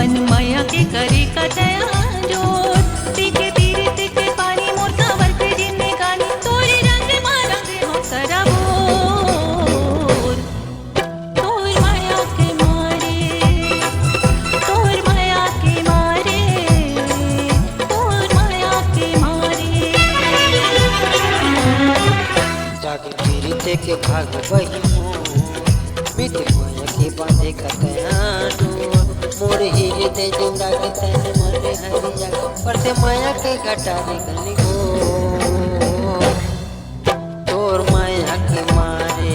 मन माया के करे का दया जोर पीके पीरे के पानी मोर कावर के जिन्ने गानी तोरे रंग मारंगे हो सराबोर तोर माया के मारे तोर माया के मारे तोर माया के मारे जाके पीरे के भाग बही मिट माया के बांधे का दया डोर मोर हीरे दे जोड़ा के तन मरे हरिया पर से माया के घटारे गनी हो तोर माया के मारे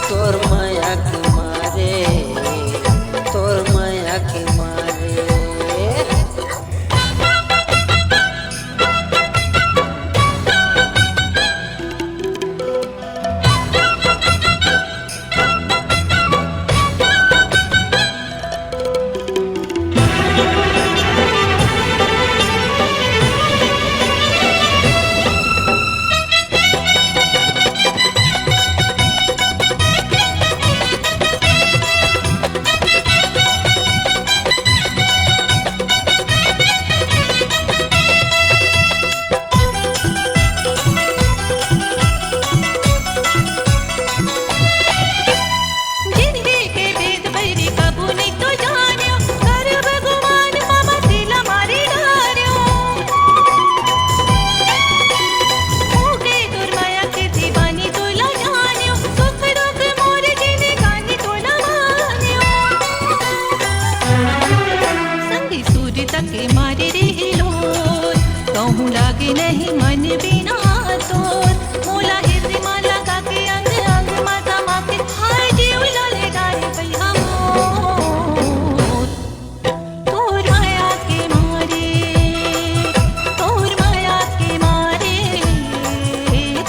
तोर माया के मारे तोर माया के मारे के मारे रे लोर कहूँ लागे नहीं मन बिना तोर मोला हित माला का के अंग अंग माता माके हाय जीव लाले डाले भैया मोर तोर माया के मारे तोर माया के मारे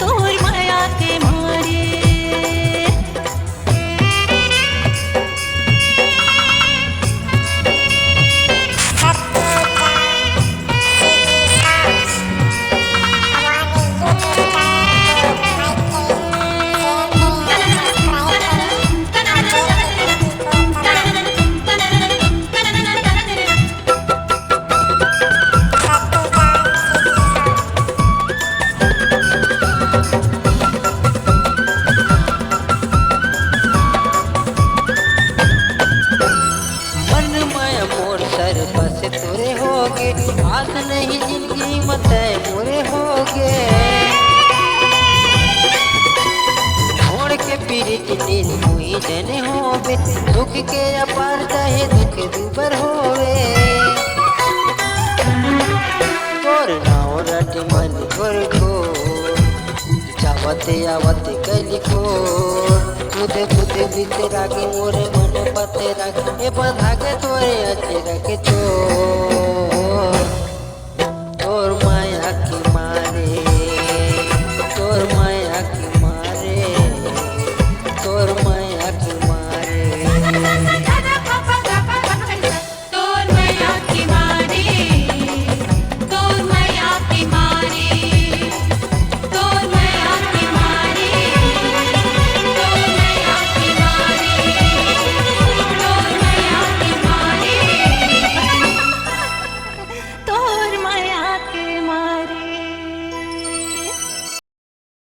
तोर माया के मारे बस तोरे होगे आस नहीं जिंदगी मत मोरे होगे छोड़ के पीरे जिन्ने हुई जने होवे दुख के अपार चाहे दुख दूबर होवे तोर नाव रट मन पर को जावते आवते कली को खुदे खुदे बीते रागे मोरे मन पते रागे ए बंधा के तोरे अच्छे रखे तो